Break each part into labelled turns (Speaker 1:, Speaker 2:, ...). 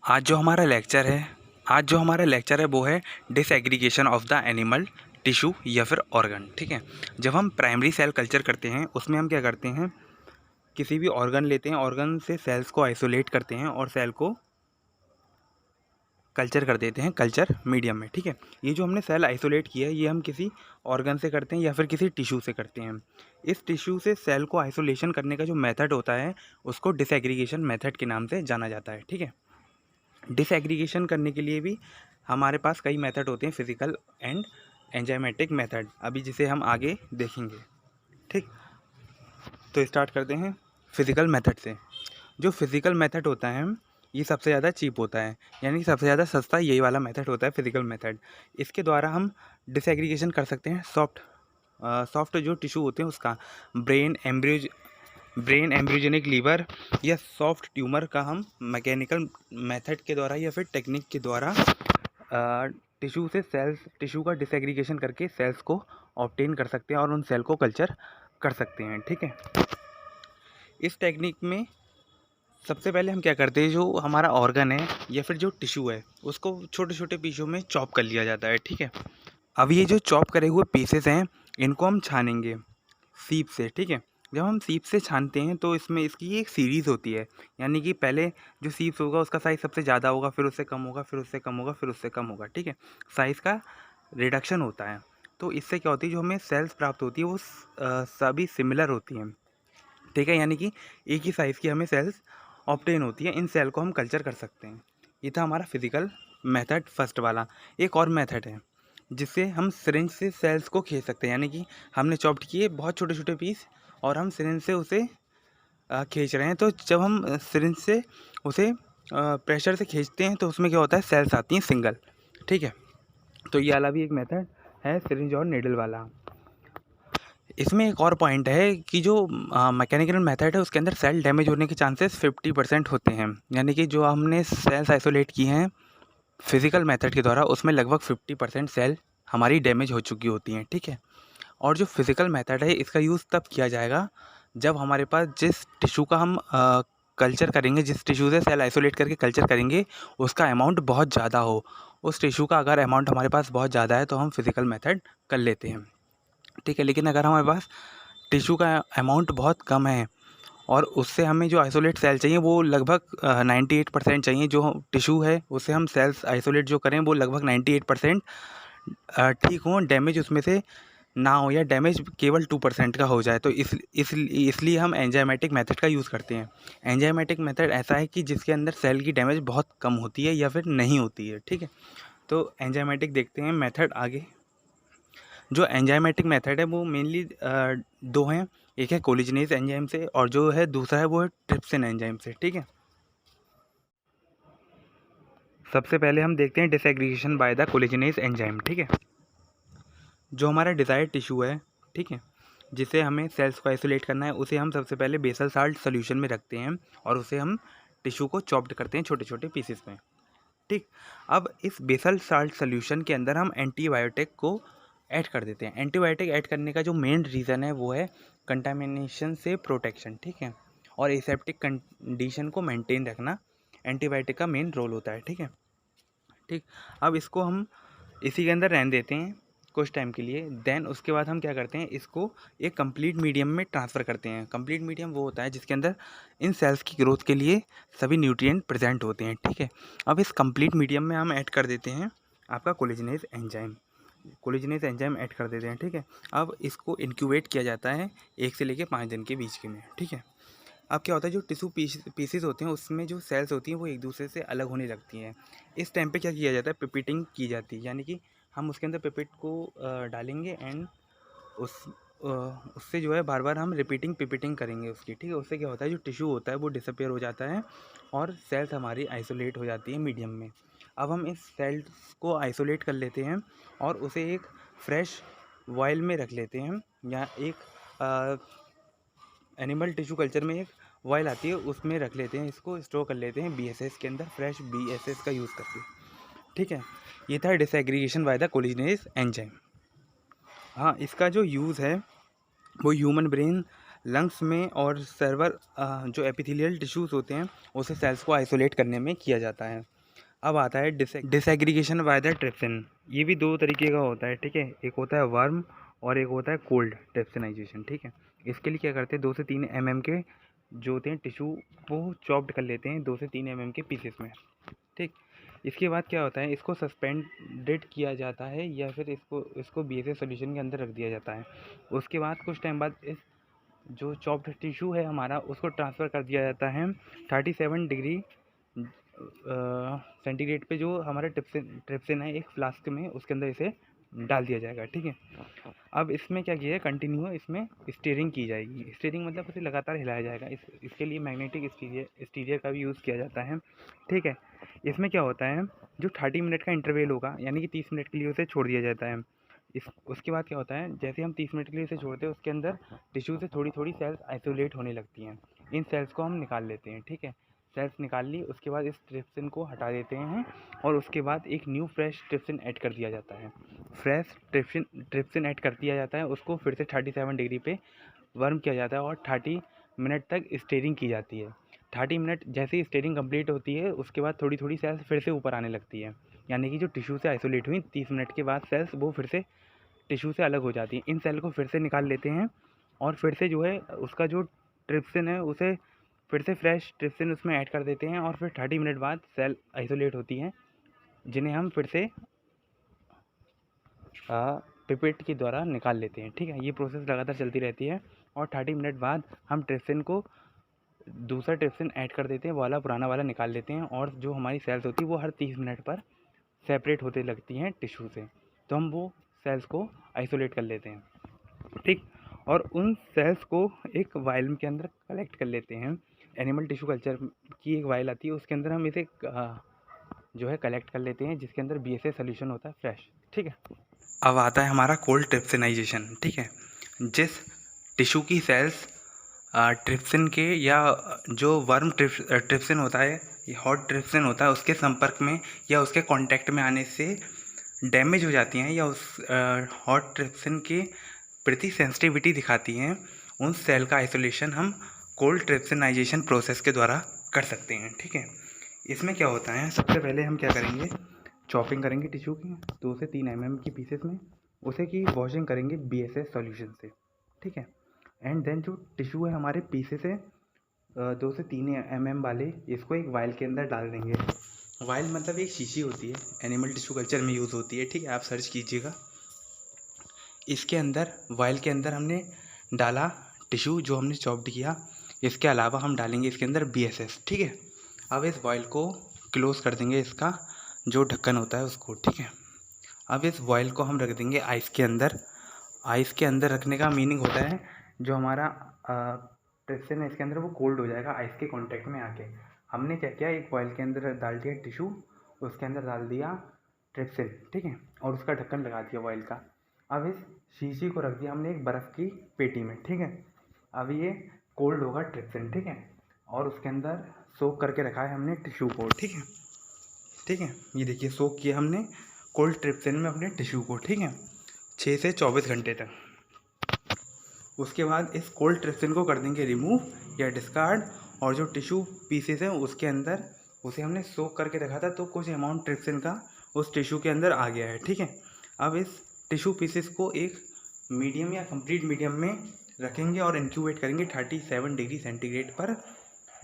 Speaker 1: आज जो हमारा लेक्चर है वो है disaggregation of the animal tissue या फिर ऑर्गन। ठीक है, जब हम प्राइमरी सेल कल्चर करते हैं उसमें हम क्या करते हैं, किसी भी ऑर्गन लेते हैं, ऑर्गन से सेल्स को आइसोलेट करते हैं और सेल को कल्चर कर देते हैं कल्चर मीडियम में। ठीक है, ये जो हमने सेल आइसोलेट किया है ये हम किसी ऑर्गन से करते हैं या फिर किसी टिश्यू से करते हैं। इस टिश्यू से सेल को आइसोलेशन करने का जो मेथड होता है उसको डिसएग्रीगेशन मेथड के नाम से जाना जाता है। ठीक है, डिसएग्रीगेशन करने के लिए भी हमारे पास कई मेथड होते हैं, फिजिकल एंड एंजाइमेटिक मेथड, अभी जिसे हम आगे देखेंगे। ठीक, तो स्टार्ट करते हैं फिजिकल मेथड से। जो फिजिकल मेथड होता है ये सबसे ज़्यादा चीप होता है, यानी सबसे ज़्यादा सस्ता यही वाला मेथड होता है, फिजिकल मेथड। इसके द्वारा हम डिसएग्रीगेशन कर सकते हैं सॉफ्ट जो टिश्यू होते हैं उसका, ब्रेन एम्ब्रियोजेनिक लीवर या सॉफ्ट ट्यूमर का हम मैकेनिकल मेथड के द्वारा या फिर टेक्निक के द्वारा टिश्यू का डिसएग्रीगेशन करके सेल्स को ऑब्टेन कर सकते हैं और उन सेल को कल्चर कर सकते हैं। ठीक है, इस टेक्निक में सबसे पहले हम क्या करते हैं, जो हमारा ऑर्गन है या फिर जो टिश्यू है उसको छोटे छोटे पीसों में चॉप कर लिया जाता है। ठीक है, अब ये जो चॉप करे हुए पीसेस हैं इनको हम छानेंगे सीप से। ठीक है, जब हम सीप से छानते हैं तो इसमें इसकी एक सीरीज़ होती है, यानी कि पहले जो सीप्स होगा उसका साइज़ सबसे ज़्यादा होगा, फिर उससे कम होगा, फिर उससे कम होगा, फिर उससे कम होगा। ठीक है, साइज़ का रिडक्शन होता है। तो इससे क्या होती है, जो हमें सेल्स प्राप्त होती है वो सभी सिमिलर होती हैं। ठीक है, यानी कि एक ही साइज़ की हमें सेल्स ऑब्टेन होती है, इन सेल को हम कल्चर कर सकते हैं। ये था हमारा फिजिकल मेथड फर्स्ट वाला। एक और मेथड है जिससे हम सिरिंज से सेल्स को खींच सकते हैं, यानी कि हमने चॉप्ड किए बहुत छोटे छोटे पीस और हम सिरिंज से उसे खींच रहे हैं। तो जब हम सिरिंज से उसे प्रेशर से खींचते हैं तो उसमें क्या होता है, सेल्स आती हैं सिंगल। ठीक है, तो ये वाला भी एक मेथड है सिरिंज और नीडल वाला। इसमें एक और पॉइंट है कि जो मैकेनिकल मेथड है उसके अंदर सेल डैमेज होने के चांसेस 50% होते हैं, यानी कि जो हमने सेल्स आइसोलेट किए हैं फिजिकल मेथड के द्वारा उसमें लगभग 50% सेल हमारी डैमेज हो चुकी होती हैं। ठीक है, और जो फिजिकल मेथड है इसका यूज़ तब किया जाएगा जब हमारे पास जिस टिश्यू का हम कल्चर करेंगे, जिस टिश्यू से सेल आइसोलेट करके कल्चर करेंगे उसका अमाउंट बहुत ज़्यादा हो। उस टिश्यू का अगर अमाउंट हमारे पास बहुत ज़्यादा है तो हम फिजिकल मेथड कर लेते हैं। ठीक है, लेकिन अगर हमारे पास टिश्यू का अमाउंट बहुत कम है और उससे हमें जो आइसोलेट सेल चाहिए वो लगभग 98% चाहिए, जो टिश्यू है उससे हम सेल्स आइसोलेट जो करें वो लगभग 98% ठीक हों, डैमेज उसमें से ना हो या डैमेज केवल 2% का हो जाए। तो इसलिए हम एंजाइमेटिक मेथड का यूज़ करते हैं। एंजाइमेटिक मेथड ऐसा है कि जिसके अंदर सेल की डैमेज बहुत कम होती है या फिर नहीं होती है। ठीक है, तो एंजाइमेटिक देखते हैं मेथड आगे। जो एंजाइमेटिक मेथड है वो मेनली दो हैं, एक है कोलिजनेज एंजाइम से और जो है दूसरा है वो है ट्रिप्सिन एंजाइम से। ठीक है, सबसे पहले हम देखते हैं डिसएग्रीगेशन बाय द कोलिजनेज एंजाइम। ठीक है, जो हमारा डिज़ायर्ड टिश्यू है, ठीक है, जिसे हमें सेल्स को आइसोलेट करना है उसे हम सबसे पहले बेसल साल्ट सोल्यूशन में रखते हैं और उसे हम टिश्यू को चॉप्ड करते हैं छोटे छोटे पीसेस में। ठीक, अब इस बेसल साल्ट सोल्यूशन के अंदर हम एंटीबायोटिक को ऐड कर देते हैं। एंटीबायोटिक ऐड करने का जो मेन रीज़न है वो है कंटामिनेशन से प्रोटेक्शन। ठीक है, और एसेप्टिक कंडीशन को मेंटेन रखना एंटीबायोटिक का मेन रोल होता है। ठीक है, ठीक, अब इसको हम इसी के अंदर रहने देते हैं कुछ टाइम के लिए। देन उसके बाद हम क्या करते हैं, इसको एक कंप्लीट मीडियम में ट्रांसफ़र करते हैं। कंप्लीट मीडियम वो होता है जिसके अंदर इन सेल्स की ग्रोथ के लिए सभी न्यूट्रिएंट प्रेजेंट होते हैं। ठीक है, अब इस कंप्लीट मीडियम में हम ऐड कर देते हैं आपका कोलिजनेज एंजाइम ऐड कर देते हैं। ठीक है, अब इसको इंक्यूबेट किया जाता है 1 से लेकर 5 दिन के बीच के में। ठीक है, अब क्या होता है, जो टिश्यू पीसेस होते हैं उसमें जो सेल्स होती हैं वो एक दूसरे से अलग होने लगती हैं। इस टाइम पे क्या किया जाता है, पिपेटिंग की जाती है, यानी कि हम उसके अंदर पिपेट को डालेंगे एंड उससे जो है बार बार हम पिपेटिंग करेंगे उसकी। ठीक है, उससे क्या होता है, जो टिश्यू होता है वो डिसअपेयर हो जाता है और सेल्स हमारी आइसोलेट हो जाती है मीडियम में। अब हम इस सेल्स को आइसोलेट कर लेते हैं और उसे एक फ्रेश वॉयल में रख लेते हैं, या एक एनिमल टिश्यू कल्चर में एक वॉयल आती है उसमें रख लेते हैं, इसको स्टोर कर लेते हैं BSS के अंदर, फ्रेश BSS का यूज़ करके। ठीक है, ये था डिसएग्रीगेशन बाय द कोलिजनेज एंजाइम। हाँ, इसका जो यूज़ है वो ह्यूमन ब्रेन लंग्स में और सर्वर जो एपिथेलियल टिश्यूज़ होते हैं उसे सेल्स को आइसोलेट करने में किया जाता है। अब आता है डिसएग्रीगेशन बाय द ट्रिप्सिन। ये भी दो तरीके का होता है, ठीक है। एक होता है वर्म और एक होता है कोल्ड ट्रिप्सिनाइजेशन, ठीक है। इसके लिए क्या करते हैं, 2 से 3 mm के जो होते हैं टिश्यू वो चॉप्ड कर लेते हैं 2 से 3 mm के पीसेस में, ठीक। इसके बाद क्या होता है, इसको सस्पेंडेड किया जाता है या फिर इसको BSA सॉल्यूशन के अंदर रख दिया जाता है। उसके बाद कुछ टाइम बाद इस जो चॉप्ड टिश्यू है हमारा उसको ट्रांसफ़र कर दिया जाता है 37 डिग्री सेंटीग्रेड पे जो हमारा ट्रिप्सिन है एक फ्लास्क में, उसके अंदर इसे डाल दिया जाएगा, ठीक है। अब इसमें क्या किया है, कंटिन्यू इसमें स्टीयरिंग की जाएगी। स्टीयरिंग मतलब उसे लगातार हिलाया जाएगा। इसके लिए मैग्नेटिक स्टीरियर का भी यूज़ किया जाता है, ठीक है। इसमें क्या होता है, जो 30 मिनट का इंटरवल होगा यानी कि 30 मिनट के लिए उसे छोड़ दिया जाता है। उसके बाद क्या होता है, जैसे हम 30 मिनट के लिए इसे छोड़ते हैं उसके अंदर टिश्यू से थोड़ी थोड़ी सेल्स आइसोलेट होने लगती हैं। इन सेल्स को हम निकाल लेते हैं, ठीक है। सेल्स निकाल ली, उसके बाद इस ट्रिप्सिन को हटा देते हैं और उसके बाद एक न्यू फ्रेश ट्रिप्सिन ऐड कर दिया जाता है। फ्रेश ट्रिप्सिन ऐड कर दिया जाता है, उसको फिर से 37 डिग्री पे वर्म किया जाता है और 30 मिनट तक स्टीयरिंग की जाती है। 30 मिनट जैसे ही स्टीयरिंग कंप्लीट होती है उसके बाद थोड़ी थोड़ी सेल्स फिर से ऊपर आने लगती है, यानी कि जो टिश्यू से आइसोलेट हुई 30 मिनट के बाद सेल्स वो फिर से टिश्यू से अलग हो जाती हैं। इन सेल को फिर से निकाल लेते हैं और फिर से जो है उसका जो ट्रिप्सिन है उसे फिर से फ्रेश ट्रिप्सिन उसमें ऐड कर देते हैं और फिर 30 मिनट बाद सेल आइसोलेट होती हैं, जिन्हें हम फिर से पिपेट के द्वारा निकाल लेते हैं, ठीक है। ये प्रोसेस लगातार चलती रहती है और 30 मिनट बाद हम ट्रिप्सिन को दूसरा ट्रिप्सिन ऐड कर देते हैं, वाला पुराना वाला निकाल लेते हैं और जो हमारी सेल्स होती है वो हर 30 मिनट पर सेपरेट होते लगती हैं टिश्यू से, तो हम वो सेल्स को आइसोलेट कर लेते हैं, ठीक। और उन सेल्स को एक वायल के अंदर कलेक्ट कर लेते हैं। एनिमल टिश्यू कल्चर की एक वायल आती है, उसके अंदर हम इसे जो है कलेक्ट कर लेते हैं, जिसके अंदर BSA सोल्यूशन होता है फ्रेश, ठीक है। अब आता है हमारा कोल्ड ट्रिप्सिनाइजेशन, ठीक है। जिस टिश्यू की सेल्स ट्रिप्सिन के या जो वर्म ट्रिप्सिन होता है, हॉट ट्रिप्सिन होता है, उसके संपर्क में या उसके कांटेक्ट में आने से डैमेज हो जाती हैं या उस हॉट ट्रिप्सिन के प्रति सेंसिटिविटी दिखाती हैं, उन सेल का आइसोलेशन हम कोल्ड ट्रिप्सिनाइजेशन प्रोसेस के द्वारा कर सकते हैं, ठीक है। इसमें क्या होता है, सबसे पहले हम क्या करेंगे, चॉपिंग करेंगे टिश्यू की 2 से 3 mm की पीसेस में, उसे की वॉशिंग करेंगे BSA सॉल्यूशन से, ठीक है। एंड देन जो टिश्यू है हमारे पीसेस है 2 से 3 mm वाले, इसको एक वायल के अंदर डाल देंगे। वायल मतलब एक शीशी होती है, एनिमल टिश्यू कल्चर में यूज़ होती है, ठीक है। आप सर्च कीजिएगा। इसके अंदर वायल के अंदर हमने डाला टिश्यू जो हमने चॉप्ड किया, इसके अलावा हम डालेंगे इसके अंदर BSS, ठीक है। अब इस वायल को क्लोज़ कर देंगे, इसका जो ढक्कन होता है उसको, ठीक है। अब इस वायल को हम रख देंगे आइस के अंदर। आइस के अंदर रखने का मीनिंग होता है जो हमारा ट्रिप्सिन है इसके अंदर वो कोल्ड हो जाएगा आइस के कांटेक्ट में आके। हमने क्या किया, एक वायल के अंदर डाल दिया टिश्यू, उसके अंदर डाल दिया ट्रिप्सिन, ठीक है, और उसका ढक्कन लगा दिया वायल का। अब इस शीशी को रख दिया हमने एक बर्फ़ की पेटी में, ठीक है। अब ये कोल्ड होगा ट्रिप्सिन, ठीक है, और उसके अंदर सोक करके रखा है हमने टिश्यू को, ठीक है, ठीक है। ये देखिए सोक किया हमने कोल्ड ट्रिप्सिन में अपने टिश्यू को, ठीक है, 6 से 24 घंटे तक। उसके बाद इस कोल्ड ट्रिप्सिन को कर देंगे रिमूव या डिस्कार्ड, और जो टिश्यू पीसेस हैं उसके अंदर उसे हमने सोक करके रखा था, तो कुछ अमाउंट ट्रिप्सिन का उस टिश्यू के अंदर आ गया है, ठीक है। अब इस टिश्यू पीसेस को एक मीडियम या कंप्लीट मीडियम में रखेंगे और इंक्यूबेट करेंगे 37 डिग्री सेंटीग्रेड पर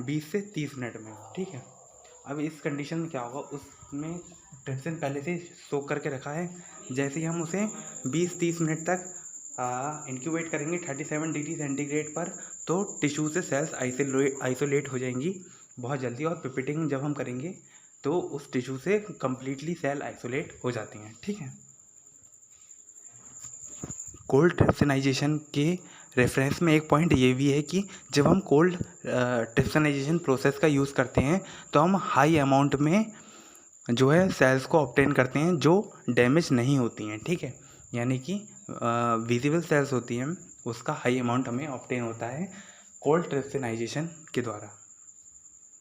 Speaker 1: 20 से 30 मिनट में, ठीक है। अब इस कंडीशन में क्या होगा, उसमें ट्रिप्सिन पहले से सोक करके रखा है, जैसे ही हम उसे 20-30 मिनट तक इंक्यूबेट करेंगे 37 डिग्री सेंटीग्रेड पर, तो टिश्यू से सेल्स आइसोलेट हो जाएंगी बहुत जल्दी, और पिपेटिंग जब हम करेंगे तो उस टिश्यू से कम्प्लीटली सेल आइसोलेट हो जाती हैं, ठीक है। कोल्ड ट्रिप्सिनाइजेशन के रेफरेंस में एक पॉइंट ये भी है कि जब हम कोल्ड ट्रिप्सिनाइजेशन प्रोसेस का यूज़ करते हैं तो हम हाई अमाउंट में जो है सेल्स को ऑब्टेन करते हैं जो डैमेज नहीं होती हैं, ठीक है, यानी कि विजिबल सेल्स होती हैं उसका हाई अमाउंट हमें ऑब्टेन होता है कोल्ड ट्रिप्सिनाइजेशन के द्वारा।